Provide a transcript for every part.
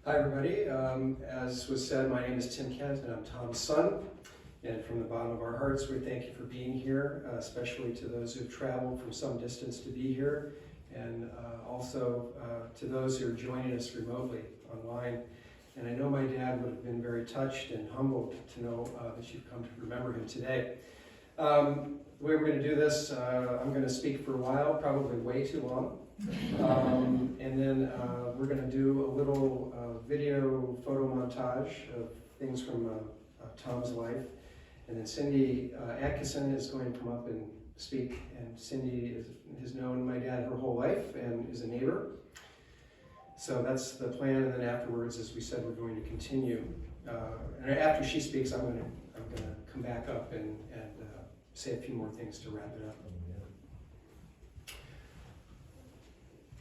Hi everybody, as was said, my name is Tim Kent and I'm Tom's son. And from the bottom of our hearts, we thank you for being here, especially to those who've traveled from some distance to be here, and also to those who are joining us remotely online. And I know my dad would have been very touched and humbled to know that you've come to remember him today. The way we're going to do this, I'm going to speak for a while, probably way too long. And then we're going to do a little video photo montage of things from Tom's life. And then Cindy Atkinson is going to come up and speak. And Cindy has known my dad her whole life and is a neighbor. So that's the plan. And then afterwards, as we said, we're going to continue. And after she speaks, I'm going to come back up and say a few more things to wrap it up.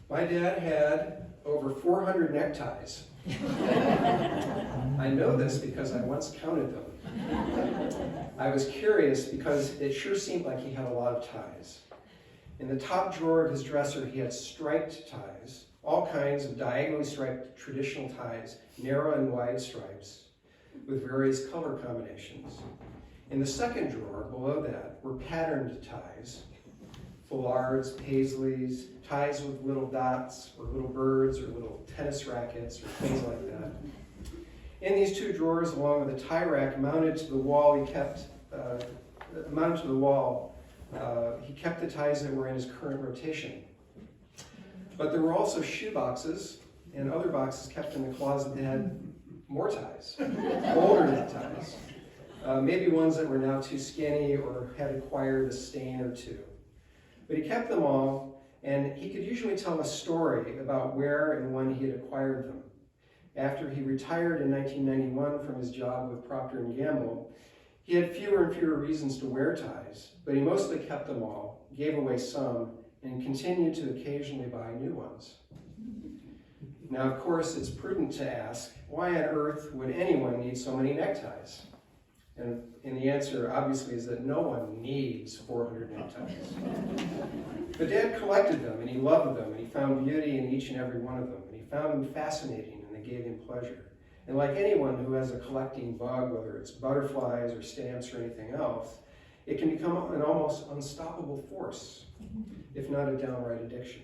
My dad had over 400 neckties. I know this because I once counted them. I was curious because it sure seemed like he had a lot of ties. In the top drawer of his dresser, he had striped ties, all kinds of diagonally striped traditional ties, narrow and wide stripes, with various color combinations. In the second drawer, below that, were patterned ties, foulards, paisleys, ties with little dots, or little birds, or little tennis rackets, or things like that. In these two drawers, along with a tie rack mounted to the wall, he kept the ties that were in his current rotation. But there were also shoe boxes and other boxes kept in the closet that had more ties, older neckties. Maybe ones that were now too skinny or had acquired a stain or two. But he kept them all, and he could usually tell a story about where and when he had acquired them. After he retired in 1991 from his job with Procter & Gamble, he had fewer and fewer reasons to wear ties, but he mostly kept them all, gave away some, and continued to occasionally buy new ones. Now, of course, it's prudent to ask, why on earth would anyone need so many neckties? And the answer, obviously, is that no one needs 400 neckties. But Dad collected them, and he loved them, and he found beauty in each and every one of them, and he found them fascinating, and they gave him pleasure. And like anyone who has a collecting bug, whether it's butterflies or stamps or anything else, it can become an almost unstoppable force, if not a downright addiction.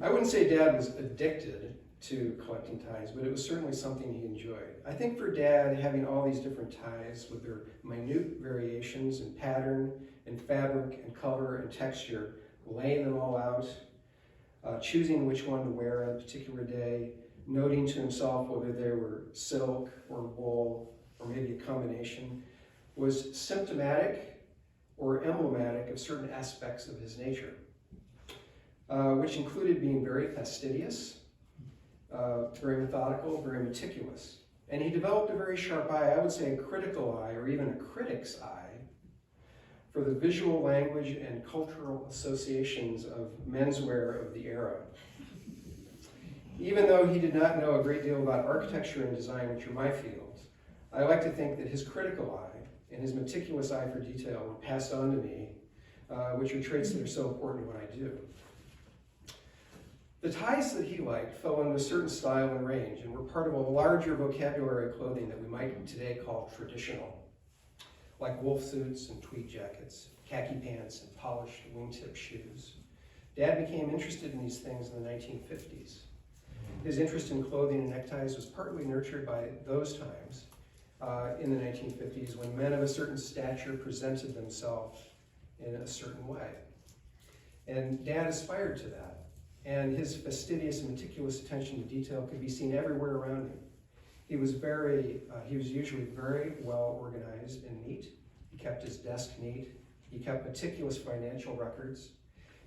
I wouldn't say Dad was addicted to collecting ties, but it was certainly something he enjoyed. I think for Dad, having all these different ties with their minute variations in pattern and fabric and color and texture, laying them all out, choosing which one to wear on a particular day, noting to himself whether they were silk or wool or maybe a combination, was symptomatic or emblematic of certain aspects of his nature, which included being very fastidious, very methodical, very meticulous. And he developed a very sharp eye, I would say a critical eye, or even a critic's eye, for the visual language and cultural associations of menswear of the era. Even though he did not know a great deal about architecture and design, which are my fields, I like to think that his critical eye and his meticulous eye for detail were passed on to me, which are traits that are so important in what I do. The ties that he liked fell into a certain style and range and were part of a larger vocabulary of clothing that we might today call traditional, like wolf suits and tweed jackets, khaki pants and polished wingtip shoes. Dad became interested in these things in the 1950s. His interest in clothing and neckties was partly nurtured by those times in the 1950s when men of a certain stature presented themselves in a certain way. And Dad aspired to that. And his fastidious and meticulous attention to detail could be seen everywhere around him. He was usually very well organized and neat. He kept his desk neat. He kept meticulous financial records.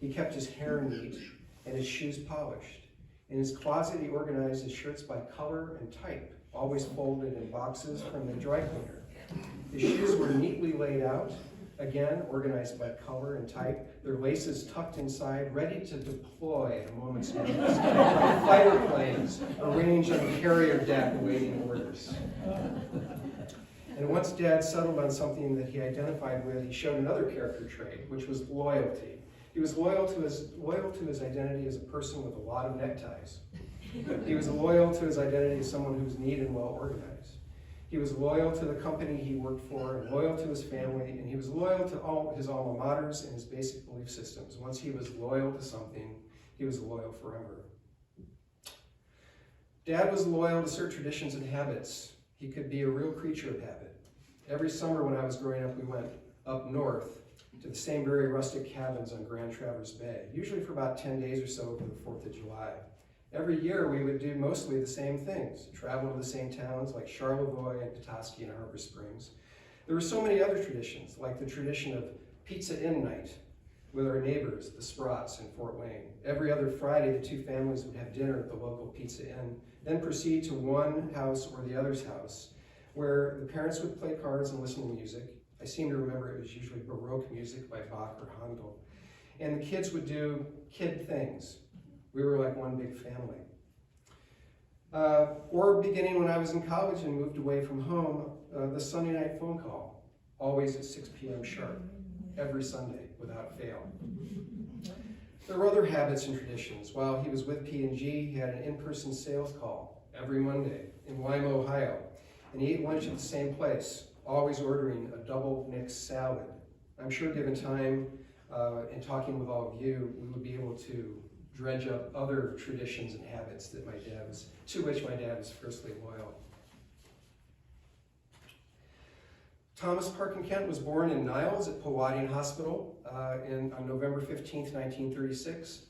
He kept his hair neat and his shoes polished. In his closet, he organized his shirts by color and type, always folded in boxes from the dry cleaner. His shoes were neatly laid out, again, organized by color and type, their laces tucked inside, ready to deploy at a moment's notice, like fighter planes arranged on the carrier deck awaiting orders. And once Dad settled on something that he identified with, he showed another character trait, which was loyalty. He was loyal to his identity as a person with a lot of neckties. He was loyal to his identity as someone who was neat and well organized. He was loyal to the company he worked for, and loyal to his family, and he was loyal to all his alma maters and his basic belief systems. Once he was loyal to something, he was loyal forever. Dad was loyal to certain traditions and habits. He could be a real creature of habit. Every summer when I was growing up, we went up north to the same very rustic cabins on Grand Traverse Bay, usually for about 10 days or so for the 4th of July. Every year we would do mostly the same things, travel to the same towns like Charlevoix and Petoskey and Harbor Springs. There were so many other traditions, like the tradition of Pizza Inn night with our neighbors, the Sprotts in Fort Wayne. Every other Friday, the two families would have dinner at the local Pizza Inn, then proceed to one house or the other's house, where the parents would play cards and listen to music. I seem to remember it was usually Baroque music by Bach or Handel. And the kids would do kid things. We were like one big family. Or beginning when I was in college and moved away from home, the Sunday night phone call, always at 6 p.m. sharp, every Sunday without fail. There were other habits and traditions. While he was with P&G, he had an in-person sales call every Monday in Lima, Ohio, and he ate lunch at the same place, always ordering a double mixed salad. I'm sure given time and talking with all of you, we would be able to dredge up other traditions and habits that to which my dad was fiercely loyal. Thomas Parkin Kent was born in Niles at Powhatan Hospital on November 15th, 1936.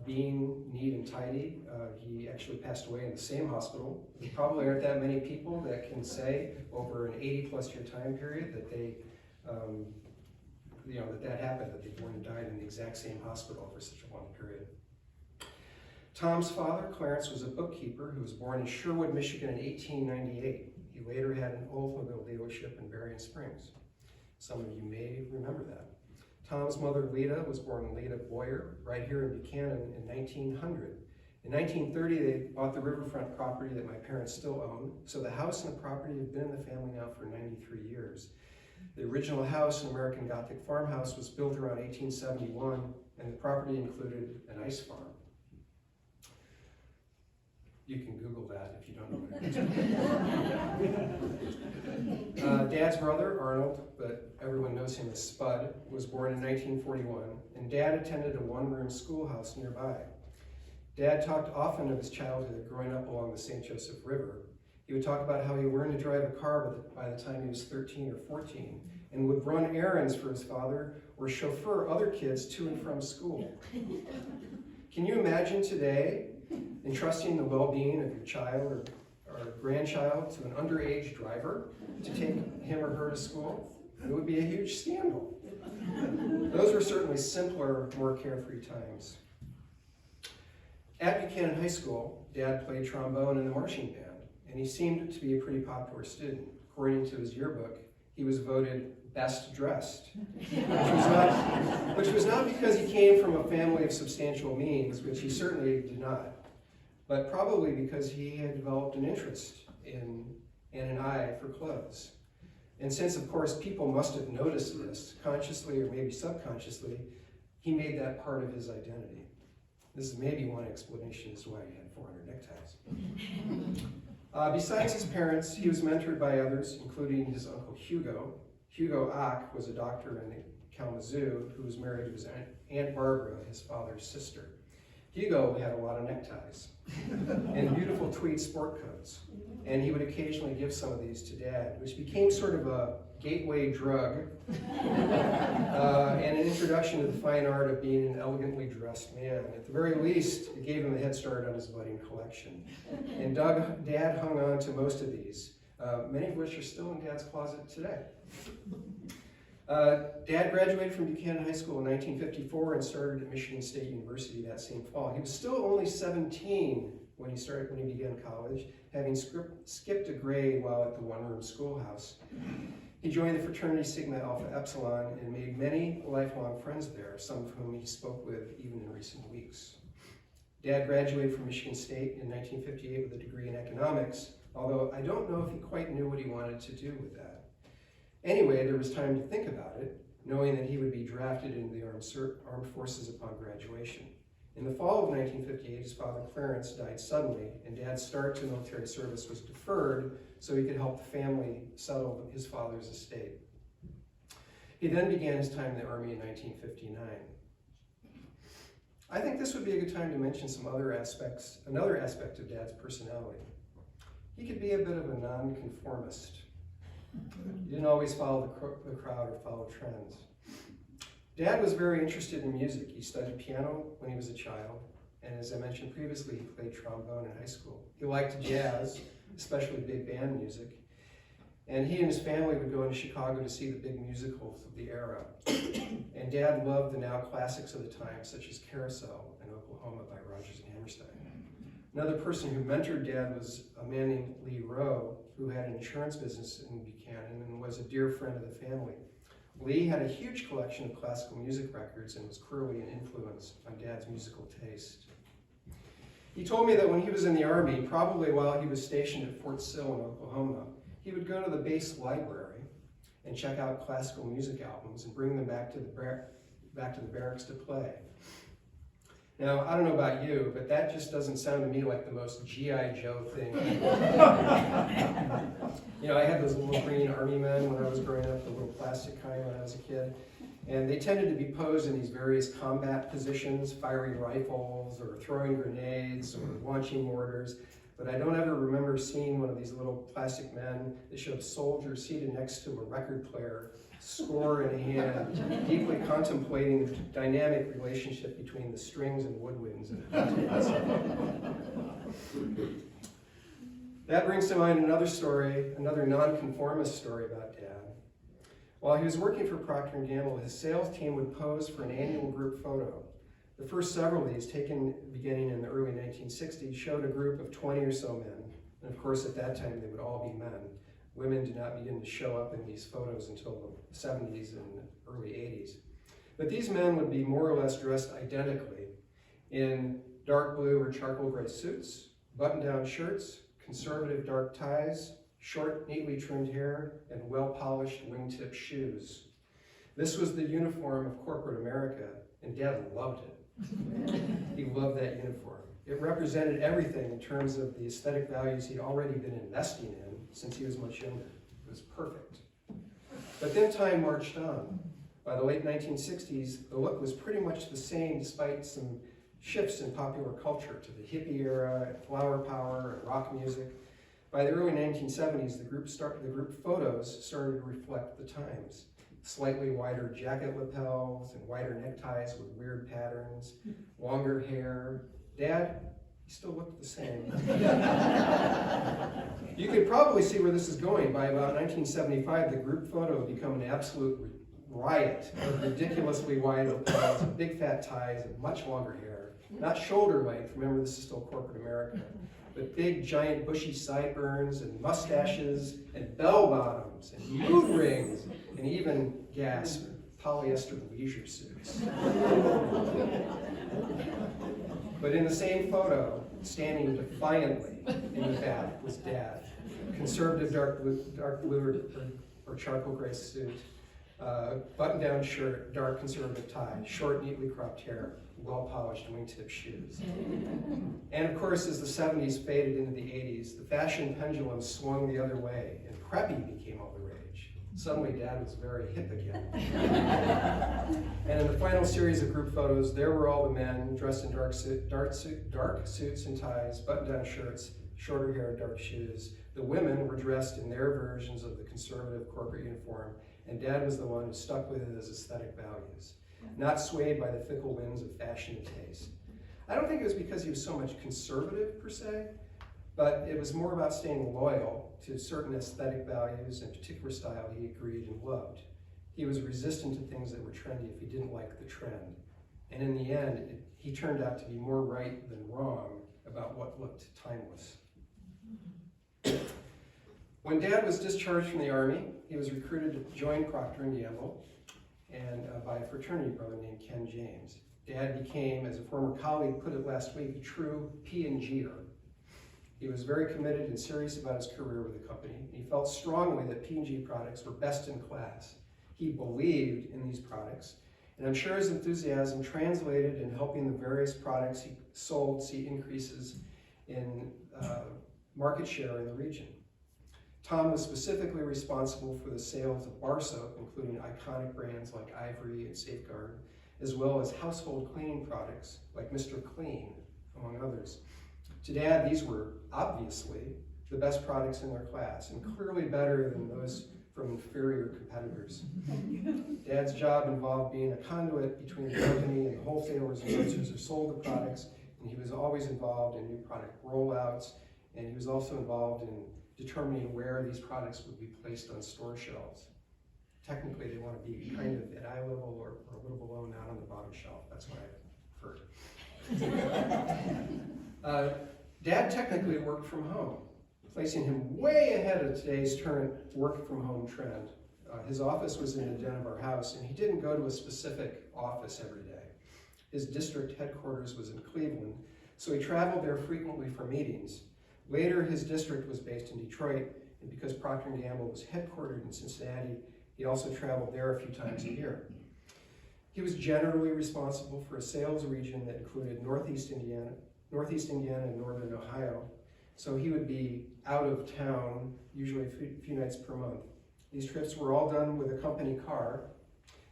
Being neat and tidy, he actually passed away in the same hospital. There probably aren't that many people that can say over an 80-plus year time period that they, that happened, that they born and died in the exact same hospital for such a long period. Tom's father, Clarence, was a bookkeeper who was born in Sherwood, Michigan in 1898. He later had an Oldsmobile dealership in Berrien Springs. Some of you may remember that. Tom's mother, Lita, was born Lita Boyer right here in Buchanan in 1900. In 1930, they bought the riverfront property that my parents still own, so the house and the property have been in the family now for 93 years. The original house, an American Gothic farmhouse, was built around 1871, and the property included an ice farm. You can Google that if you don't know what it is. Dad's brother, Arnold, but everyone knows him as Spud, was born in 1941, and Dad attended a one-room schoolhouse nearby. Dad talked often of his childhood growing up along the St. Joseph River. He would talk about how he learned to drive a car by the time he was 13 or 14, and would run errands for his father or chauffeur other kids to and from school. Can you imagine today entrusting the well-being of your child or grandchild to an underage driver to take him or her to school? It would be a huge scandal. Those were certainly simpler, more carefree times. At Buchanan High School, Dad played trombone in the marching band, and he seemed to be a pretty popular student. According to his yearbook, he was voted best dressed, which was not because he came from a family of substantial means, which he certainly did not, but probably because he had developed an interest in and an eye for clothes. And since, of course, people must have noticed this, consciously or maybe subconsciously, he made that part of his identity. This is maybe one explanation as to why he had 400 neckties. Besides his parents, he was mentored by others, including his uncle Hugo. Hugo Ock was a doctor in Kalamazoo who was married to his Aunt Barbara, his father's sister. Hugo had a lot of neckties and beautiful tweed sport coats, and he would occasionally give some of these to Dad, which became sort of a gateway drug and an introduction to the fine art of being an elegantly dressed man. At the very least, it gave him a head start on his budding collection. And Dad hung on to most of these, many of which are still in Dad's closet today. Dad graduated from Buchanan High School in 1954 and started at Michigan State University that same fall. He was still only 17 when he began college, having skipped a grade while at the one-room schoolhouse. He joined the fraternity Sigma Alpha Epsilon and made many lifelong friends there, some of whom he spoke with even in recent weeks. Dad graduated from Michigan State in 1958 with a degree in economics, although I don't know if he quite knew what he wanted to do with that. Anyway, there was time to think about it, knowing that he would be drafted into the armed forces upon graduation. In the fall of 1958, his father Clarence died suddenly, and Dad's start to military service was deferred so he could help the family settle his father's estate. He then began his time in the Army in 1959. I think this would be a good time to mention another aspect of Dad's personality. He could be a bit of a nonconformist. He didn't always follow the crowd or follow trends. Dad was very interested in music. He studied piano when he was a child, and as I mentioned previously, he played trombone in high school. He liked jazz, especially big band music, and he and his family would go into Chicago to see the big musicals of the era. And Dad loved the now classics of the time, such as Carousel and Oklahoma by Rodgers and Hammerstein. Another person who mentored Dad was a man named Lee Rowe, who had an insurance business in Buchanan and was a dear friend of the family. Lee had a huge collection of classical music records and was clearly an influence on Dad's musical taste. He told me that when he was in the Army, probably while he was stationed at Fort Sill in Oklahoma, he would go to the base library and check out classical music albums and bring them back to the barracks to play. Now, I don't know about you, but that just doesn't sound to me like the most G.I. Joe thing. You know, I had those little green army men when I was growing up, the little plastic kind when I was a kid, and they tended to be posed in these various combat positions, firing rifles or throwing grenades or launching mortars, but I don't ever remember seeing one of these little plastic men that showed a soldier seated next to a record player, score in hand, deeply contemplating the dynamic relationship between the strings and woodwinds. That brings to mind another story, another nonconformist story about Dad. While he was working for Procter & Gamble, his sales team would pose for an annual group photo. The first several of these, taken beginning in the early 1960s, showed a group of 20 or so men. And of course, at that time, they would all be men. Women did not begin to show up in these photos until the 70s and early 80s. But these men would be more or less dressed identically in dark blue or charcoal gray suits, button-down shirts, conservative dark ties, short, neatly trimmed hair, and well-polished wingtip shoes. This was the uniform of corporate America, and Dad loved it. He loved that uniform. It represented everything in terms of the aesthetic values he'd already been investing in since he was much younger. It was perfect. But then time marched on. By the late 1960s, the look was pretty much the same despite some shifts in popular culture to the hippie era, flower power, and rock music. By the early 1970s, the group photos started to reflect the times. Slightly wider jacket lapels and wider neckties with weird patterns, longer hair. Dad, he still looked the same. You could probably see where this is going. By about 1975, the group photo had become an absolute riot of ridiculously wide lapels, and big fat ties, and much longer hair. Not shoulder length, remember this is still corporate America, but big giant bushy sideburns and mustaches and bell bottoms and mood rings and even, gasp, polyester leisure suits. But in the same photo, standing defiantly in the back was Dad. Conservative dark blue or charcoal gray suit, button-down shirt, dark conservative tie, short, neatly cropped hair, well-polished wingtip shoes. And of course, as the 70s faded into the 80s, the fashion pendulum swung the other way, and preppy became all the rage. Suddenly, Dad was very hip again. And in the final series of group photos, there were all the men dressed in dark suits and ties, button-down shirts, shorter hair, dark shoes. The women were dressed in their versions of the conservative corporate uniform, and Dad was the one who stuck with his aesthetic values, not swayed by the fickle winds of fashion and taste. I don't think it was because he was so much conservative, per se, but it was more about staying loyal to certain aesthetic values and particular style he agreed and loved. He was resistant to things that were trendy if he didn't like the trend. And in the end, he turned out to be more right than wrong about what looked timeless. When Dad was discharged from the Army, he was recruited to join Procter & Gamble and by a fraternity brother named Ken James. Dad became, as a former colleague put it last week, a true P&G'er. He was very committed and serious about his career with the company. He felt strongly that P&G products were best in class. He believed in these products, And I'm sure his enthusiasm translated in helping the various products he sold see increases in market share in the region. Tom was specifically responsible for the sales of bar soap, including iconic brands like Ivory and Safeguard, as well as household cleaning products like Mr. Clean, among others. To Dad, these were obviously the best products in their class and clearly better than those from inferior competitors. Dad's job involved being a conduit between the company and the wholesalers and grocers who sold the products, and he was always involved in new product rollouts, and he was also involved in determining where these products would be placed on store shelves. Technically, they want to be kind of at eye level or a little below, not on the bottom shelf. That's what I've heard. Dad technically worked from home, placing him way ahead of today's current work from home trend. His office was in the den of our house, and he didn't go to a specific office every day. His district headquarters was in Cleveland, so he traveled there frequently for meetings. Later, his district was based in Detroit, and because Procter & Gamble was headquartered in Cincinnati, he also traveled there a few times a year. He was generally responsible for a sales region that included Northeast Indiana and Northern Ohio, so he would be out of town usually a few nights per month. These trips were all done with a company car,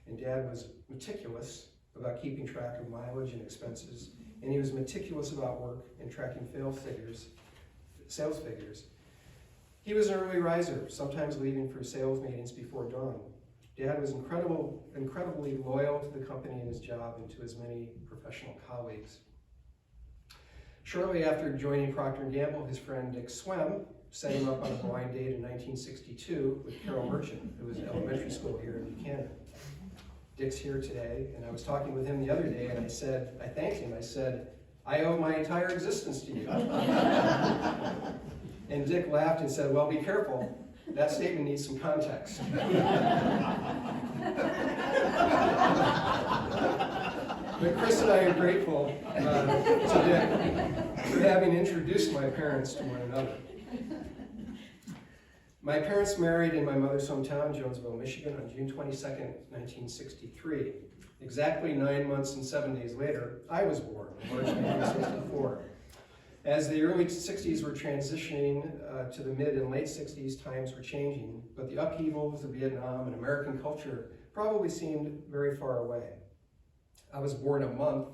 and Dad was meticulous about keeping track of mileage and expenses, and he was meticulous about work and tracking sales figures. He was an early riser, sometimes leaving for sales meetings before dawn. Dad was incredibly loyal to the company and his job and to his many professional colleagues. Shortly after joining Procter & Gamble, his friend Dick Swem set him up on a blind date in 1962 with Carol Merchant, who was in elementary school here in Buchanan. Dick's here today, and I was talking with him the other day, and I thanked him. I said, "I owe my entire existence to you." And Dick laughed and said, "Well, be careful. That statement needs some context." But Chris and I are grateful to Dick for having introduced my parents to one another. My parents married in my mother's hometown, Jonesville, Michigan, on June 22nd, 1963. Exactly 9 months and 7 days later, I was born, March 1964. As the early 60s were transitioning to the mid and late 60s, times were changing, but the upheavals of Vietnam and American culture probably seemed very far away. I was born a month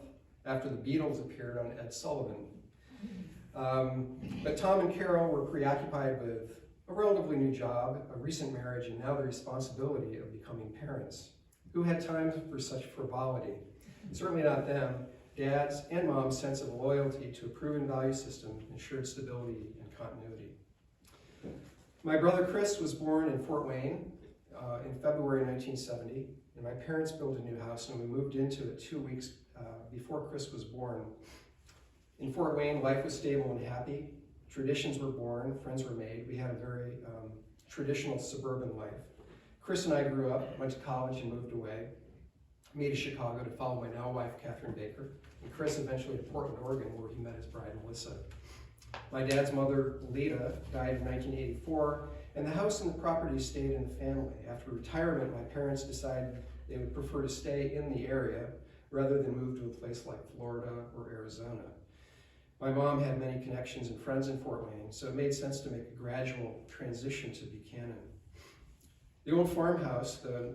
after the Beatles appeared on Ed Sullivan. But Tom and Carol were preoccupied with a relatively new job, a recent marriage, and now the responsibility of becoming parents. Who had time for such frivolity? Certainly not them. Dad's and Mom's sense of loyalty to a proven value system ensured stability and continuity. My brother Chris was born in Fort Wayne in February 1970, and my parents built a new house and we moved into it 2 weeks before Chris was born. In Fort Wayne, life was stable and happy. Traditions were born, friends were made. We had a very traditional suburban life. Chris and I grew up, went to college and moved away. Me to Chicago to follow my now wife, Catherine Baker, and Chris eventually to Portland, Oregon, where he met his bride, Melissa. My dad's mother, Lita, died in 1984, and the house and the property stayed in the family. After retirement, my parents decided they would prefer to stay in the area rather than move to a place like Florida or Arizona. My mom had many connections and friends in Fort Wayne, so it made sense to make a gradual transition to Buchanan. The old farmhouse, though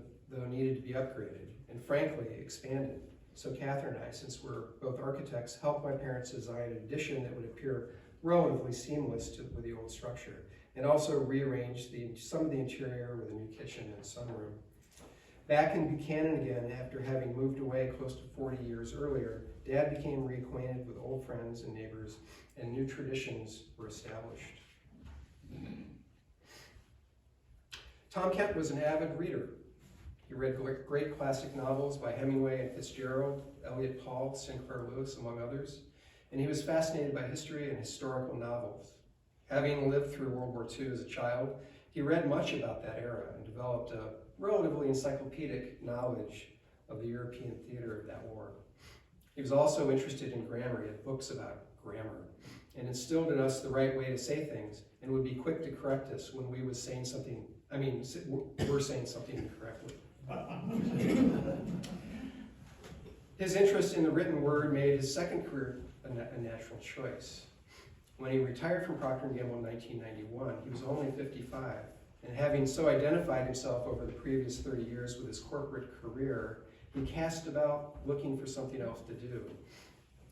needed to be upgraded and frankly expanded. So Catherine and I, since we're both architects, helped my parents design an addition that would appear relatively seamless with the old structure, and also rearrange some of the interior with a new kitchen and sunroom. Back in Buchanan again, after having moved away close to 40 years earlier, Dad became reacquainted with old friends and neighbors, and new traditions were established. Tom Kent was an avid reader. He read great classic novels by Hemingway and Fitzgerald, Eliot Paul, Sinclair Lewis, among others, and he was fascinated by history and historical novels. Having lived through World War II as a child, he read much about that era and developed a relatively encyclopedic knowledge of the European theater of that war. He was also interested in grammar. He had books about grammar and instilled in us the right way to say things and would be quick to correct us when we were saying something incorrectly. His interest in the written word made his second career a natural choice. When he retired from Procter & Gamble in 1991, he was only 55, and having so identified himself over the previous 30 years with his corporate career, he cast about looking for something else to do.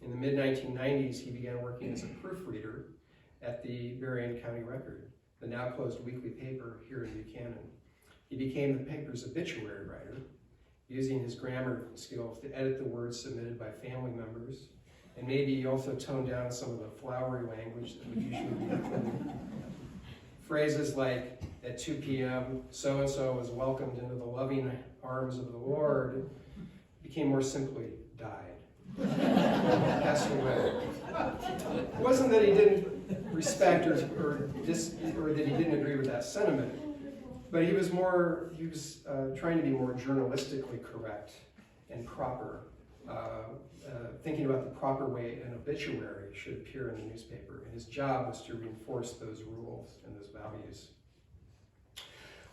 In the mid-1990s, he began working as a proofreader at the Berrien County Record, the now closed weekly paper here in Buchanan. He became the paper's obituary writer, using his grammar skills to edit the words submitted by family members, and maybe he also toned down some of the flowery language that would usually be included. Phrases like, at 2 p.m., so-and-so was welcomed into the loving arms of the Lord, became more simply, died, passed away. It wasn't that he didn't respect or that he didn't agree with that sentiment, but he was trying to be more journalistically correct and proper, thinking about the proper way an obituary should appear in the newspaper. And his job was to reinforce those rules and those values.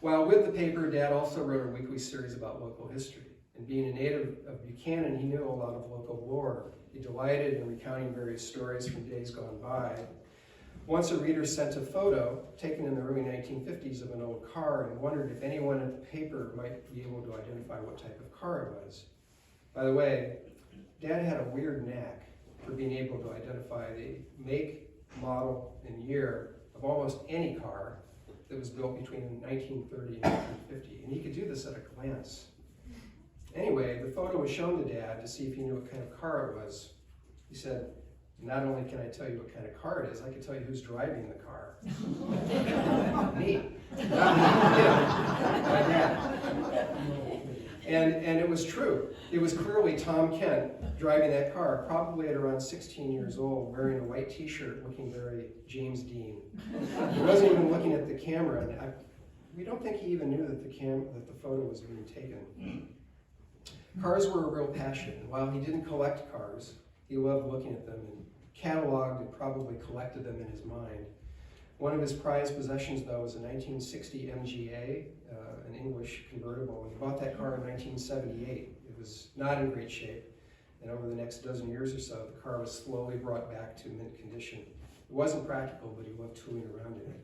While with the paper, Dad also wrote a weekly series about local history. And being a native of Buchanan, he knew a lot of local lore. He delighted in recounting various stories from days gone by. Once a reader sent a photo taken in the early 1950s of an old car and wondered if anyone at the paper might be able to identify what type of car it was. By the way, Dad had a weird knack for being able to identify the make, model, and year of almost any car that was built between 1930 and 1950, and he could do this at a glance. Anyway, the photo was shown to Dad to see if he knew what kind of car it was. He said, not only can I tell you what kind of car it is, I can tell you who's driving the car. Me. My dad. And it was true. It was clearly Tom Kent driving that car, probably at around 16 years old, wearing a white t-shirt, looking very James Dean. He wasn't even looking at the camera, and we don't think he even knew that the photo was being taken. Cars were a real passion, and while he didn't collect cars, he loved looking at them and cataloged and probably collected them in his mind. One of his prized possessions, though, was a 1960 MGA, an English convertible, and he bought that car in 1978. It was not in great shape, and over the next dozen years or so, the car was slowly brought back to mint condition. It wasn't practical, but he loved tooling around in it.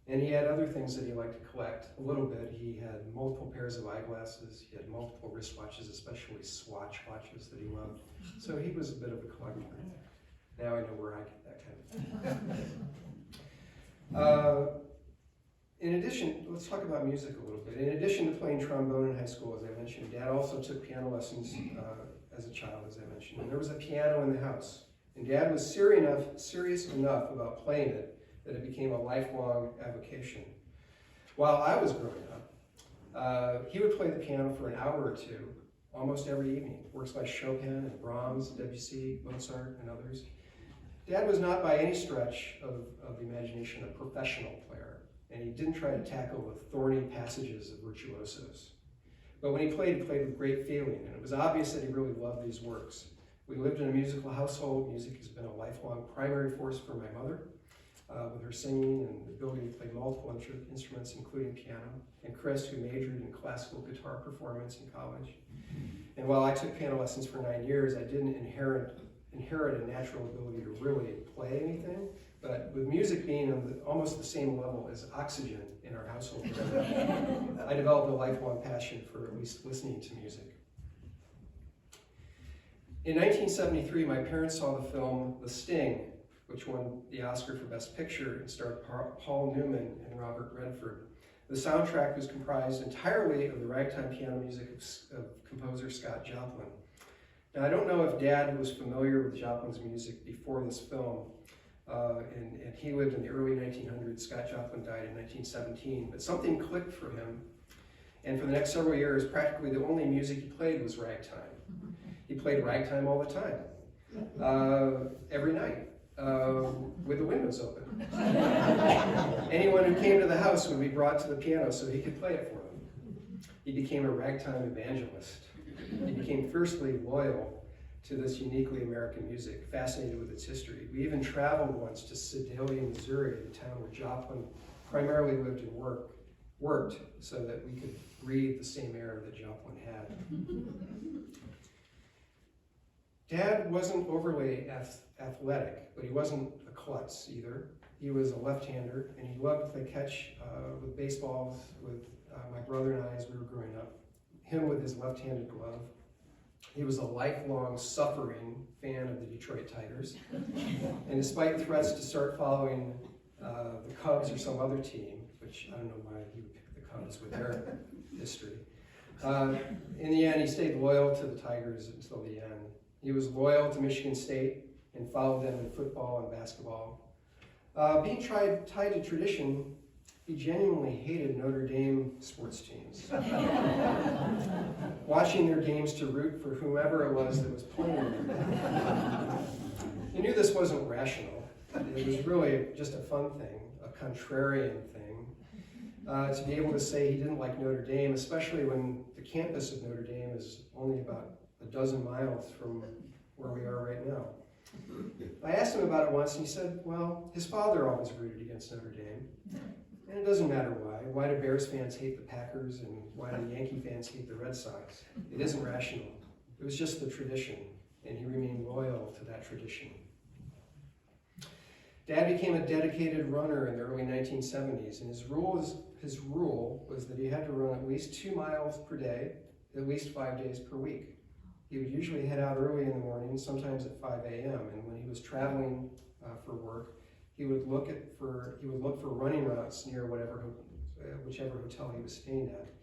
And he had other things that he liked to collect a little bit. He had multiple pairs of eyeglasses. He had multiple wristwatches, especially Swatch watches that he loved. So he was a bit of a collector. Now I know where I get that kind of thing. In addition, let's talk about music a little bit. In addition to playing trombone in high school, as I mentioned, Dad also took piano lessons as a child, as I mentioned. And there was a piano in the house. And Dad was serious enough about playing it that it became a lifelong avocation. While I was growing up, he would play the piano for an hour or two, almost every evening. Works by Chopin and Brahms, Debussy, Mozart, and others. Dad was not by any stretch of the imagination a professional player, and he didn't try to tackle the thorny passages of virtuosos. But when he played with great feeling, and it was obvious that he really loved these works. We lived in a musical household. Music has been a lifelong primary force for my mother, with her singing and the ability to play multiple instruments, including piano, and Chris, who majored in classical guitar performance in college. And while I took piano lessons for 9 years, I didn't inherit a natural ability to really play anything, but with music being on almost the same level as oxygen in our household, I developed a lifelong passion for at least listening to music. In 1973, my parents saw the film The Sting, which won the Oscar for Best Picture and starred Paul Newman and Robert Redford. The soundtrack was comprised entirely of the ragtime piano music of composer Scott Joplin. Now, I don't know if Dad was familiar with Joplin's music before this film, and he lived in the early 1900s. Scott Joplin died in 1917, but something clicked for him, and for the next several years, practically the only music he played was ragtime. He played ragtime all the time, every night. With the windows open. Anyone who came to the house would be brought to the piano so he could play it for them. He became a ragtime evangelist. He became fiercely loyal to this uniquely American music, fascinated with its history. We even traveled once to Sedalia, Missouri, the town where Joplin primarily lived and worked, so that we could breathe the same air that Joplin had. Dad wasn't overly athletic, but he wasn't a klutz either. He was a left-hander, and he loved to catch with baseballs with my brother and I as we were growing up. Him with his left-handed glove. He was a lifelong suffering fan of the Detroit Tigers. And despite threats to start following the Cubs or some other team, which I don't know why he would pick the Cubs with their history, in the end he stayed loyal to the Tigers until the end. He was loyal to Michigan State and followed them in football and basketball. Being tied to tradition, he genuinely hated Notre Dame sports teams. Watching their games to root for whomever it was that was playing them. He knew this wasn't rational. It was really just a fun thing, a contrarian thing, to be able to say he didn't like Notre Dame, especially when the campus of Notre Dame is only about a dozen miles from where we are right now. I asked him about it once, and he said, well, his father always rooted against Notre Dame. And it doesn't matter why. Why do Bears fans hate the Packers and why do Yankee fans hate the Red Sox? It isn't rational. It was just the tradition, and he remained loyal to that tradition. Dad became a dedicated runner in the early 1970s, and his rule was that he had to run at least 2 miles per day, at least 5 days per week. He would usually head out early in the morning, sometimes at 5 a.m., and when he was traveling for work, he would look for running routes near whichever hotel he was staying at.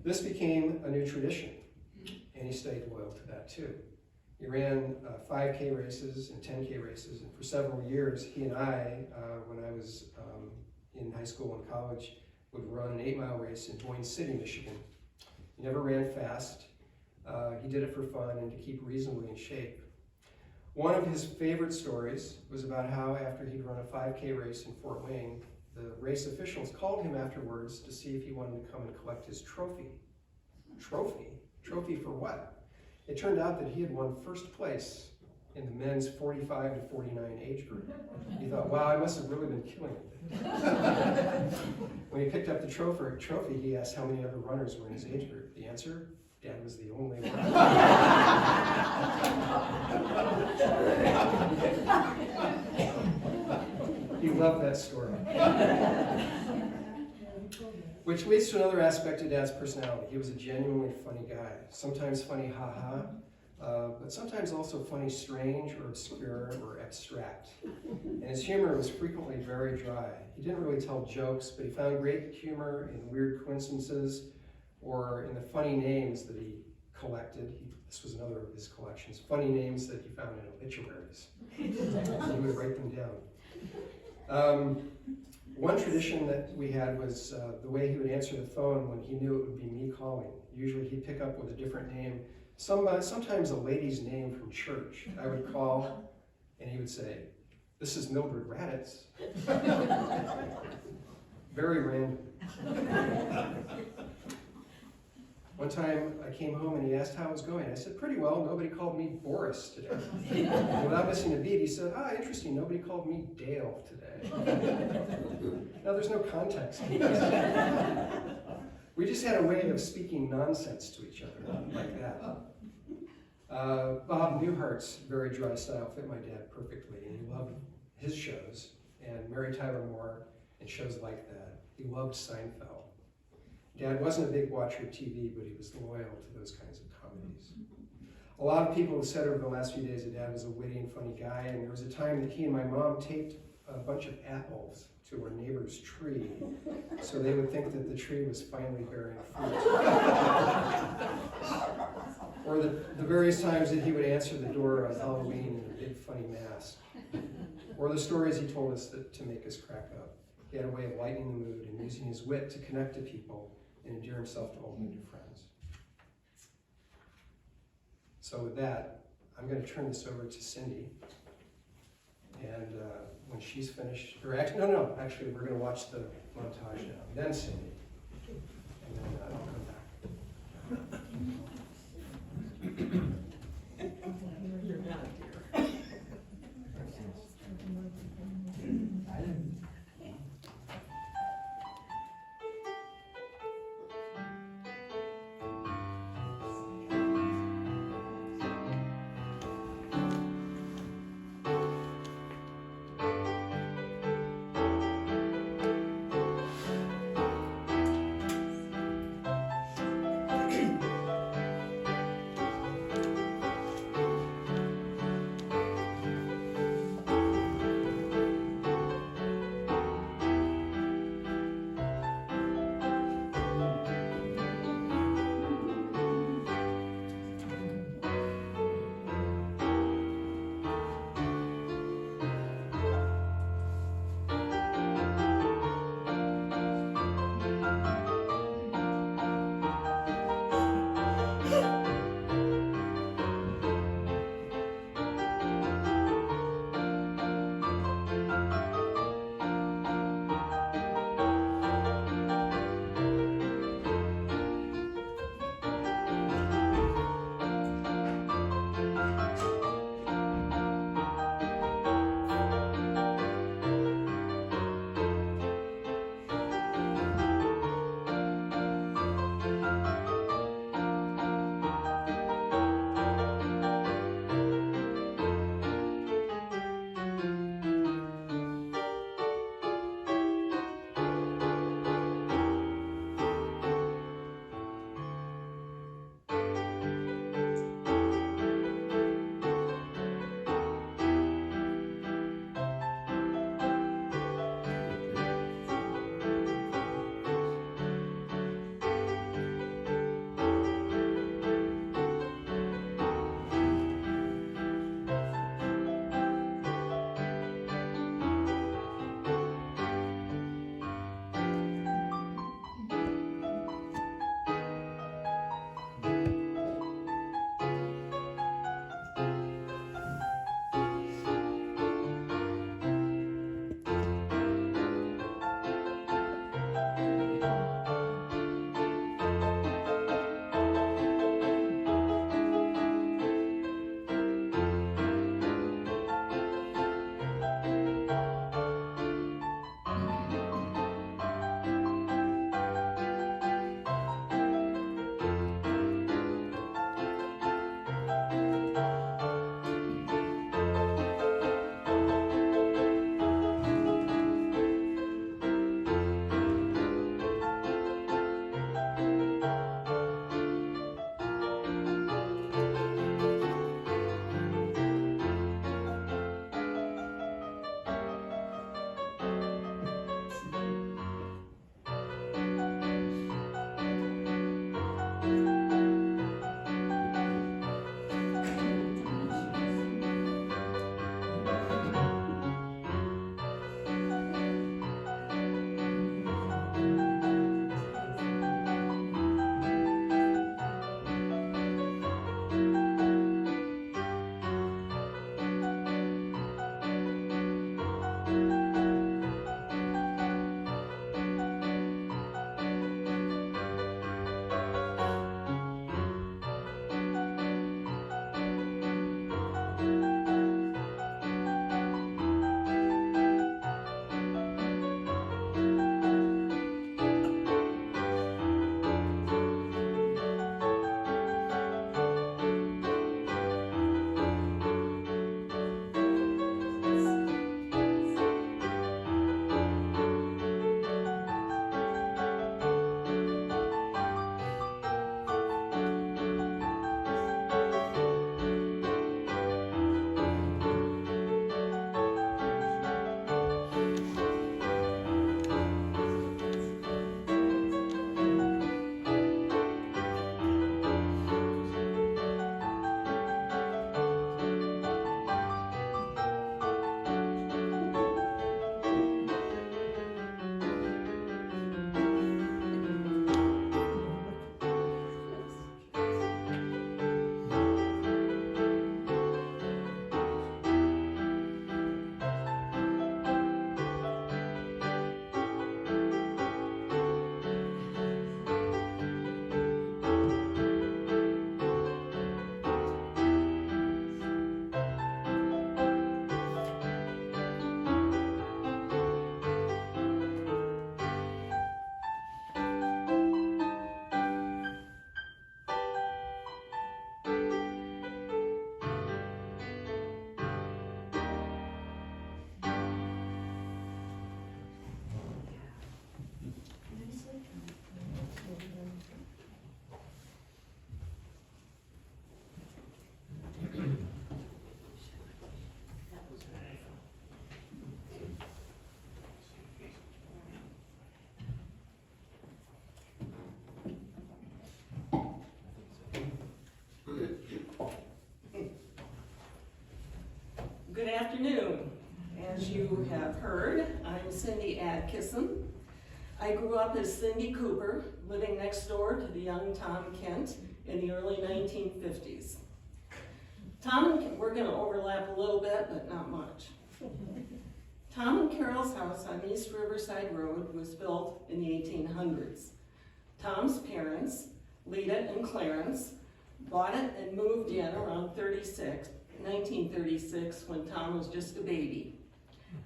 This became a new tradition, and he stayed loyal to that too. He ran 5K races and 10K races, and for several years, he and I, when I was in high school and college, would run an 8-mile race in Boyne City, Michigan. He never ran fast. He did it for fun and to keep reasonably in shape. One of his favorite stories was about how after he'd run a 5K race in Fort Wayne, the race officials called him afterwards to see if he wanted to come and collect his trophy. Trophy? Trophy for what? It turned out that he had won first place in the men's 45 to 49 age group. He thought, wow, I must have really been killing it. When he picked up the trophy, he asked how many other runners were in his age group. The answer? Dad was the only one. He loved that story. Which leads to another aspect of Dad's personality. He was a genuinely funny guy. Sometimes funny ha-ha, but sometimes also funny strange or obscure or abstract. And his humor was frequently very dry. He didn't really tell jokes, but he found great humor in weird coincidences or in the funny names that he collected. This was another of his collections, funny names that he found in obituaries. He would write them down. One tradition that we had was the way he would answer the phone when he knew it would be me calling. Usually he'd pick up with a different name, sometimes a lady's name from church. I would call, and he would say, "This is Mildred Raditz." Very random. One time I came home and he asked how it was going. I said, pretty well, nobody called me Boris today. And without missing a beat, he said, interesting, nobody called me Dale today. Now there's no context. We just had a way of speaking nonsense to each other, like that. Bob Newhart's very dry style fit my dad perfectly, and he loved his shows, and Mary Tyler Moore, and shows like that. He loved Seinfeld. Dad wasn't a big watcher of TV, but he was loyal to those kinds of comedies. A lot of people have said over the last few days that Dad was a witty and funny guy, and there was a time that he and my mom taped a bunch of apples to our neighbor's tree so they would think that the tree was finally bearing fruit. Or the various times that he would answer the door on Halloween in a big funny mask. Or the stories he told us to make us crack up. He had a way of lightening the mood and using his wit to connect to people and endear himself to old and new friends. So with that, I'm going to turn this over to Cindy. And when she's finished, or actually, actually we're going to watch the montage now. Then Cindy. And then I'll come back. You're not, dear. afternoon. As you have heard, I'm Cindy Adkisson. I grew up as Cindy Cooper, living next door to the young Tom Kent in the early 1950s. Tom and we're going to overlap a little bit, but not much. Tom and Carol's house on East Riverside Road was built in the 1800s. Tom's parents, Lita and Clarence, bought it and moved in around 1936, when Tom was just a baby.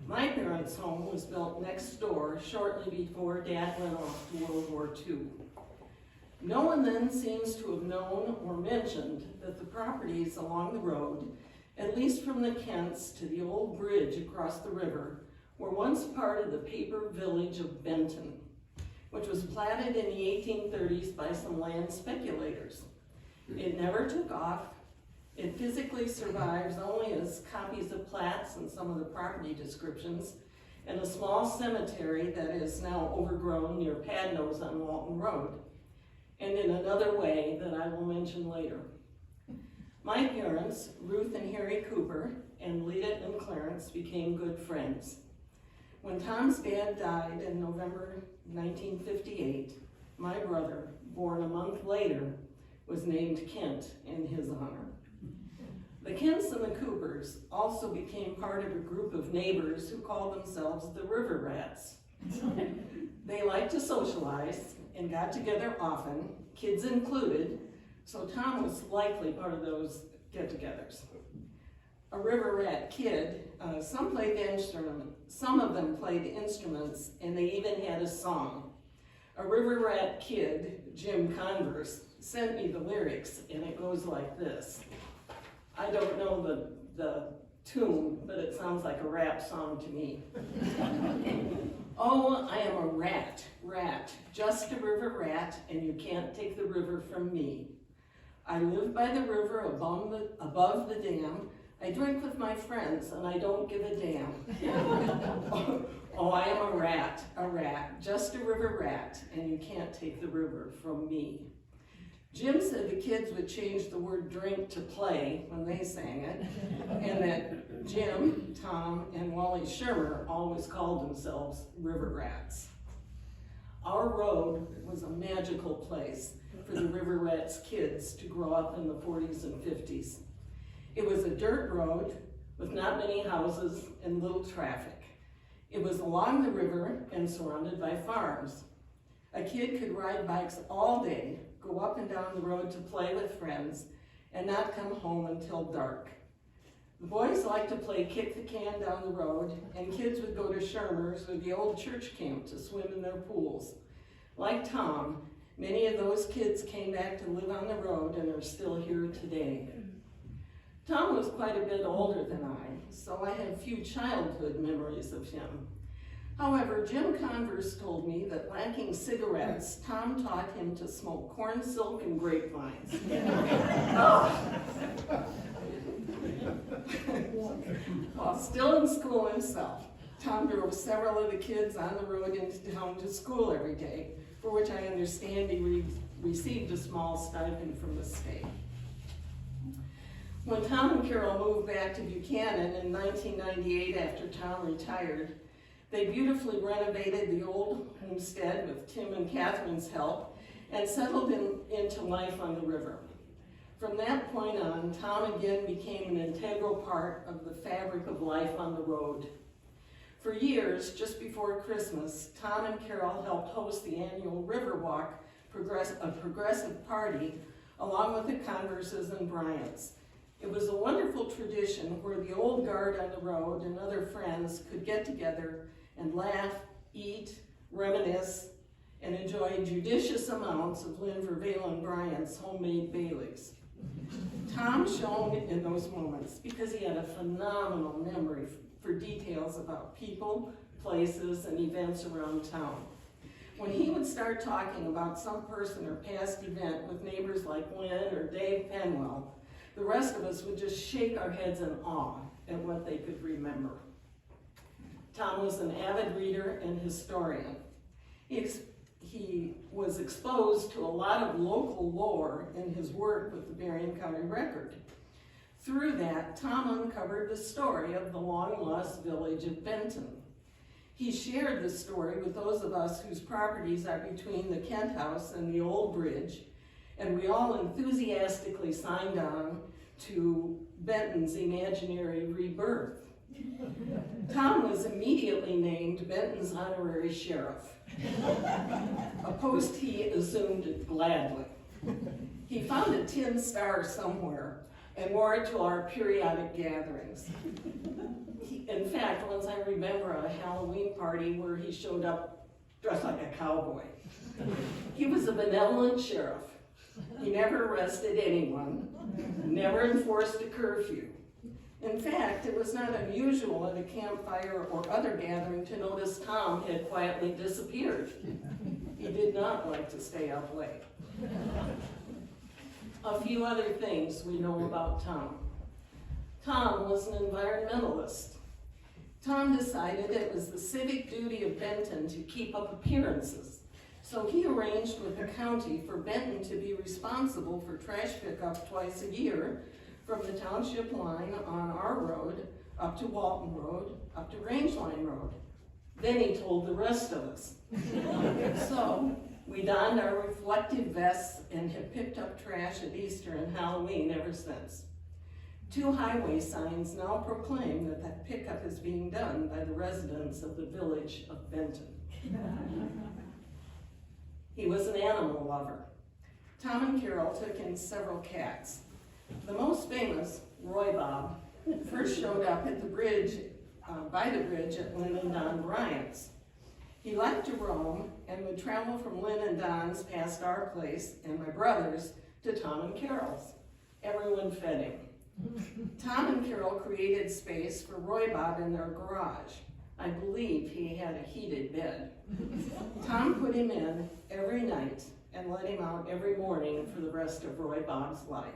My parents' home was built next door shortly before Dad went off to World War II. No one then seems to have known or mentioned that the properties along the road, at least from the Kents to the old bridge across the river, were once part of the paper village of Benton, which was platted in the 1830s by some land speculators. It never took off. It physically survives only as copies of plats and some of the property descriptions, and a small cemetery that is now overgrown near Padnos on Walton Road, and in another way that I will mention later. My parents, Ruth and Harry Cooper, and Lita and Clarence became good friends. When Tom's dad died in November 1958, my brother, born a month later, was named Kent in his honor. The Kents and the Coopers also became part of a group of neighbors who called themselves the River Rats. They liked to socialize and got together often, kids included, so Tom was likely part of those get-togethers. A River Rat kid, some of them played instruments, and they even had a song. A River Rat kid, Jim Converse, sent me the lyrics, and it goes like this. I don't know the tune, but it sounds like a rap song to me. Oh, I am a rat, just a river rat, and you can't take the river from me. I live by the river above the dam. I drink with my friends, and I don't give a damn. Oh, I am a rat, just a river rat, and you can't take the river from me. Jim said the kids would change the word drink to play when they sang it, and that Jim, Tom, and Wally Shermer always called themselves River Rats. Our road was a magical place for the River Rats kids to grow up in the 40s and 50s. It was a dirt road with not many houses and little traffic. It was along the river and surrounded by farms. A kid could ride bikes all day, go up and down the road to play with friends, and not come home until dark. The boys liked to play kick the can down the road, and kids would go to Shermer's or the old church camp to swim in their pools. Like Tom, many of those kids came back to live on the road and are still here today. Tom was quite a bit older than I, so I have few childhood memories of him. However, Jim Converse told me that lacking cigarettes, Tom taught him to smoke corn silk and grapevines. While still in school himself, Tom drove several of the kids on the road into town to school every day, for which I understand he received a small stipend from the state. When Tom and Carol moved back to Buchanan in 1998 after Tom retired, they beautifully renovated the old homestead with Tim and Catherine's help and settled into life on the river. From that point on, Tom again became an integral part of the fabric of life on the road. For years, just before Christmas, Tom and Carol helped host the annual Riverwalk, a progressive party, along with the Converses and Bryants. It was a wonderful tradition where the old guard on the road and other friends could get together and laugh, eat, reminisce, and enjoy judicious amounts of Lynn Vervail and Bryant's homemade Baileys. Tom shone in those moments because he had a phenomenal memory for details about people, places, and events around town. When he would start talking about some person or past event with neighbors like Lynn or Dave Penwell, the rest of us would just shake our heads in awe at what they could remember. Tom was an avid reader and historian. He was exposed to a lot of local lore in his work with the Berrien County Record. Through that, Tom uncovered the story of the long-lost village of Benton. He shared the story with those of us whose properties are between the Kent House and the Old Bridge, and we all enthusiastically signed on to Benton's imaginary rebirth. Tom was immediately named Benton's honorary sheriff, a post he assumed gladly. He found a tin star somewhere and wore it to our periodic gatherings. In fact, once I remember a Halloween party where he showed up dressed like a cowboy. He was a benevolent sheriff. He never arrested anyone, never enforced a curfew. In fact, it was not unusual at a campfire or other gathering to notice Tom had quietly disappeared. He did not like to stay up late. A few other things we know about Tom. Tom was an environmentalist. Tom decided it was the civic duty of Benton to keep up appearances, so he arranged with the county for Benton to be responsible for trash pickup twice a year from the township line on our road, up to Walton Road, up to Range Line Road. Then he told the rest of us. So we donned our reflective vests and have picked up trash at Easter and Halloween ever since. 2 highway signs now proclaim that pickup is being done by the residents of the village of Benton. He was an animal lover. Tom and Carol took in several cats. The most famous, Roy Bob, first showed up at the bridge, by the bridge at Lynn and Don Bryant's. He liked to roam and would travel from Lynn and Don's past our place and my brother's to Tom and Carol's. Everyone fed him. Tom and Carol created space for Roy Bob in their garage. I believe he had a heated bed. Tom put him in every night and let him out every morning for the rest of Roy Bob's life.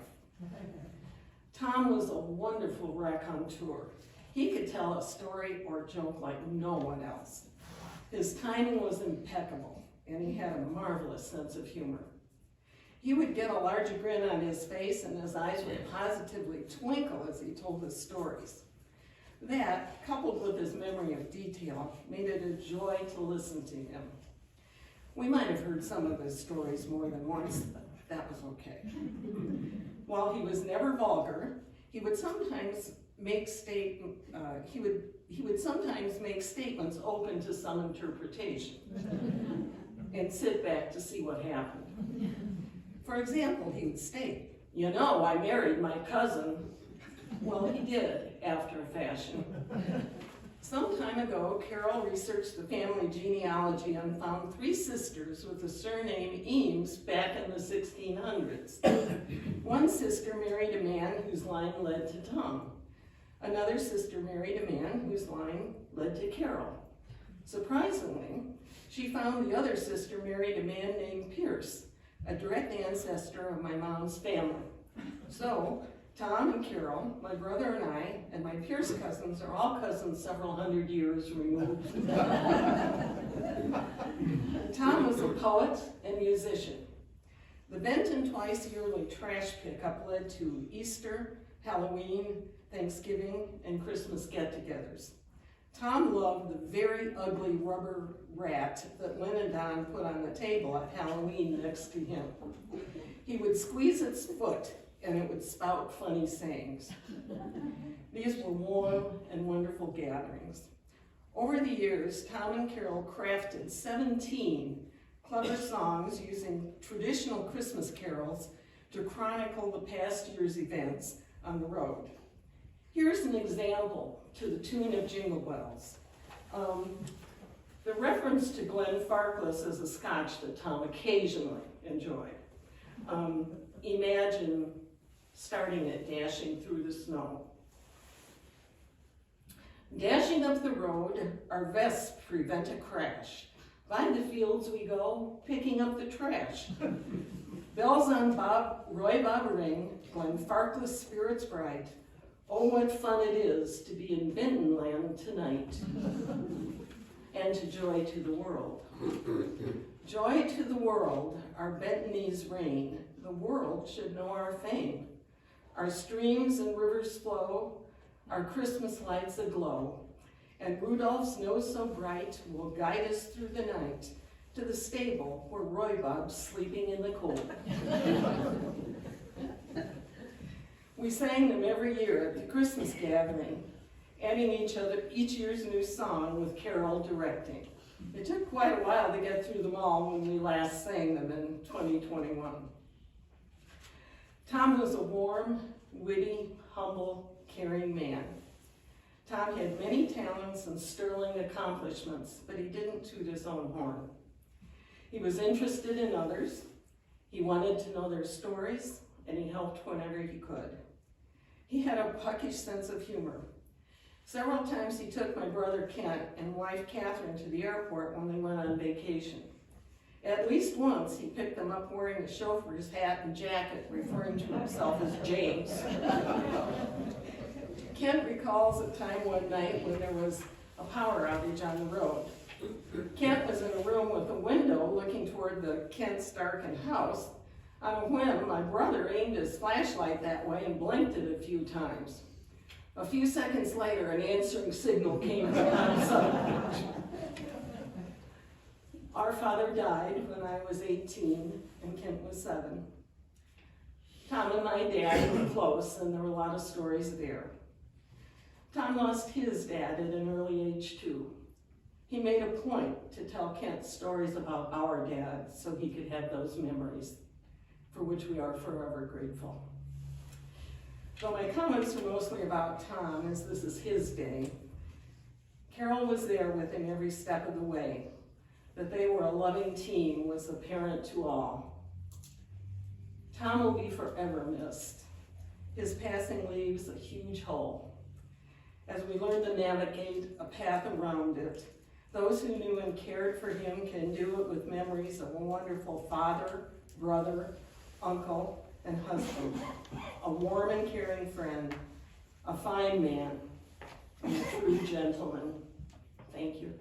Tom was a wonderful raconteur. He could tell a story or joke like no one else. His timing was impeccable, and he had a marvelous sense of humor. He would get a large grin on his face, and his eyes would positively twinkle as he told his stories. That, coupled with his memory of detail, made it a joy to listen to him. We might have heard some of his stories more than once, but that was okay. While he was never vulgar, he would sometimes make statements open to some interpretation and sit back to see what happened. For example, he would state, "You know, I married my cousin." Well, he did, after a fashion. Some time ago, Carol researched the family genealogy and found 3 sisters with the surname Eames back in the 1600s. One sister married a man whose line led to Tom. Another sister married a man whose line led to Carol. Surprisingly, she found the other sister married a man named Pierce, a direct ancestor of my mom's family. So, Tom and Carol, my brother and my Pierce cousins are all cousins several hundred years removed. Tom was a poet and musician. The Benton twice-yearly trash pickup led to Easter, Halloween, Thanksgiving, and Christmas get-togethers. Tom loved the very ugly rubber rat that Lynn and Don put on the table at Halloween next to him. He would squeeze its foot and it would spout funny sayings. These were warm and wonderful gatherings. Over the years, Tom and Carol crafted 17 clever songs using traditional Christmas carols to chronicle the past year's events on the road. Here's an example to the tune of Jingle Bells. The reference to Glenn Farkless is a Scotch that Tom occasionally enjoyed. Imagine starting it dashing through the snow. Dashing up the road, our vests prevent a crash. By the fields we go, picking up the trash. Bells on Bob, Roy Bob ring, Glenn Farkless spirits bright. Oh, what fun it is to be in Benton land tonight. And to joy to the world. Joy to the world, our Bentonese reign. The world should know our fame. Our streams and rivers flow, our Christmas lights aglow, and Rudolph's nose so bright will guide us through the night to the stable where Roy Bob's sleeping in the cold. We sang them every year at the Christmas gathering, adding each year's new song with Carol directing. It took quite a while to get through them all when we last sang them in 2021. Tom was a warm, witty, humble, caring man. Tom had many talents and sterling accomplishments, but he didn't toot his own horn. He was interested in others, he wanted to know their stories, and he helped whenever he could. He had a puckish sense of humor. Several times he took my brother Kent and wife Catherine to the airport when they went on vacation. At least once he picked them up wearing a chauffeur's hat and jacket, referring to himself as James. Kent recalls a time one night when there was a power outage on the road. Kent was in a room with a window looking toward the Kent's darkened house. On a whim, my brother aimed his flashlight that way and blinked it a few times. A few seconds later, an answering signal came from outside. Our father died when I was 18 and Kent was 7. Tom and my dad were close, and there were a lot of stories there. Tom lost his dad at an early age too. He made a point to tell Kent stories about our dad so he could have those memories, for which we are forever grateful. Though my comments are mostly about Tom, as this is his day, Carol was there with him every step of the way. That they were a loving team was apparent to all. Tom will be forever missed. His passing leaves a huge hole. As we learn to navigate a path around it, those who knew and cared for him can do it with memories of a wonderful father, brother, uncle, and husband, a warm and caring friend, a fine man, and a true gentleman. Thank you.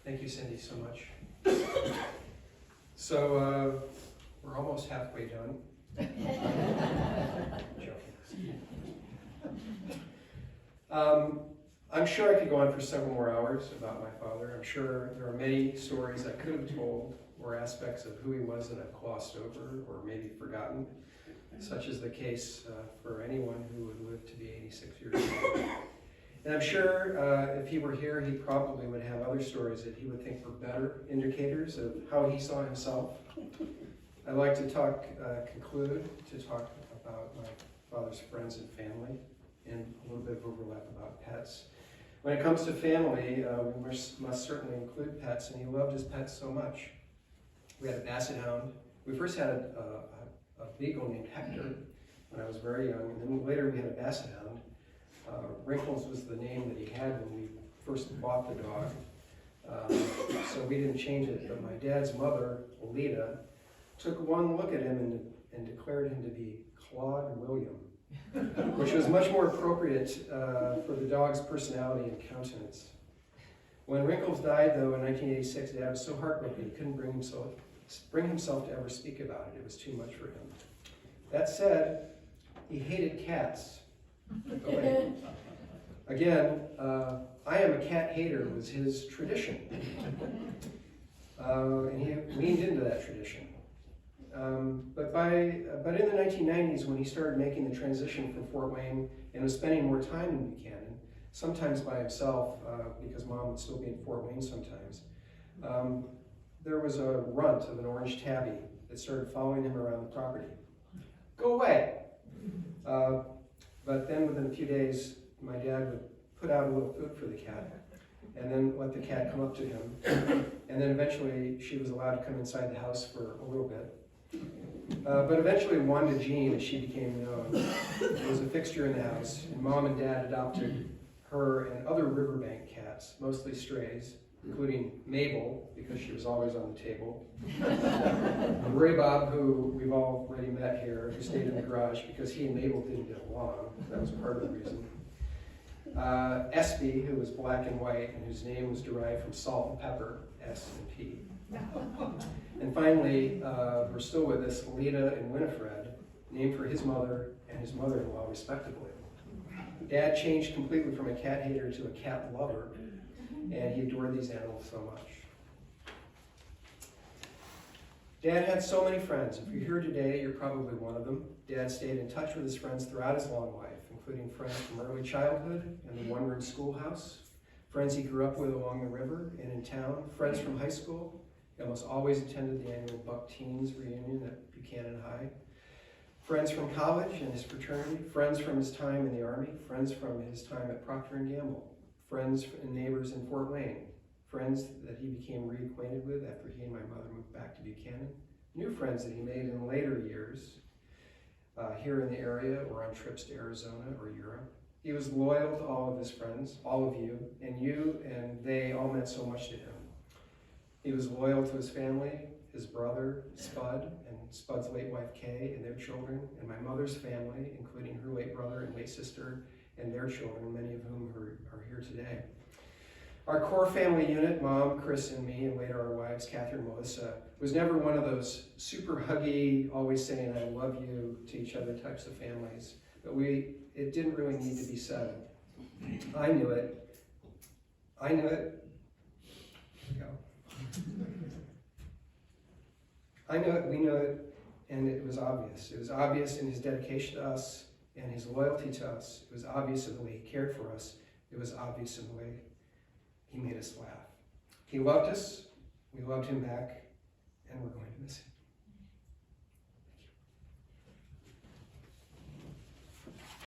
Thank you, Cindy, so much. So we're almost halfway done. Joking. I'm sure I could go on for several more hours about my father. I'm sure there are many stories I could have told, or aspects of who he was that I've glossed over or maybe forgotten, such is the case for anyone who would live to be 86 years old. And I'm sure if he were here, he probably would have other stories that he would think were better indicators of how he saw himself. I'd like to conclude to talk about my father's friends and family, and a little bit of overlap about pets. When it comes to family, we must certainly include pets, and he loved his pets so much. We had a basset hound. We first had a beagle named Hector when I was very young, and then later we had a basset hound. Wrinkles was the name that he had when we first bought the dog, so we didn't change it, but my dad's mother, Alita, took one look at him and declared him to be Claude William, which was much more appropriate for the dog's personality and countenance. When Wrinkles died, though, in 1986, Dad was so heartbroken he couldn't bring himself to ever speak about it. It was too much for him. That said, he hated cats. Again, I am a cat hater was his tradition, and he leaned into that tradition. But in the 1990s, when he started making the transition from Fort Wayne and was spending more time in Buchanan, sometimes by himself, because Mom would still be in Fort Wayne sometimes, there was a runt of an orange tabby that started following him around the property. Go away! But then within a few days, my dad would put out a little food for the cat, and then let the cat come up to him. And then eventually she was allowed to come inside the house for a little bit. But eventually Wanda Jean, as she became known, was a fixture in the house, and Mom and Dad adopted her and other riverbank cats, mostly strays, including Mabel, because she was always on the table. Ray Bob, who we've already met here, who stayed in the garage because he and Mabel didn't get along. That was part of the reason. Espy, who was black and white, and whose name was derived from salt and pepper, S and P. And finally, we're still with us, Lita and Winifred, named for his mother and his mother-in-law, respectively. Dad changed completely from a cat hater to a cat lover, and he adored these animals so much. Dad had so many friends. If you're here today, you're probably one of them. Dad stayed in touch with his friends throughout his long life, including friends from early childhood and the one-room schoolhouse, friends he grew up with along the river and in town, friends from high school. He almost always attended the annual Buck Teens reunion at Buchanan High. Friends from college and his fraternity, friends from his time in the Army, friends from his time at Procter & Gamble, friends and neighbors in Fort Wayne, friends that he became reacquainted with after he and my mother moved back to Buchanan, new friends that he made in later years here in the area or on trips to Arizona or Europe. He was loyal to all of his friends, all of you and they all meant so much to him. He was loyal to his family, his brother, Spud, and Spud's late wife, Kay, and their children, and my mother's family, including her late brother and late sister, and their children, many of whom are here today. Our core family unit, Mom, Chris, and me, and later our wives, Catherine and Melissa, was never one of those super huggy, always saying I love you to each other types of families. But it didn't really need to be said. I knew it. Here we go. I knew it, we knew it, and it was obvious. It was obvious in his dedication to us and his loyalty to us. It was obvious in the way he cared for us. It was obvious in the way he made us laugh. He loved us, we loved him back, and we're going to miss him.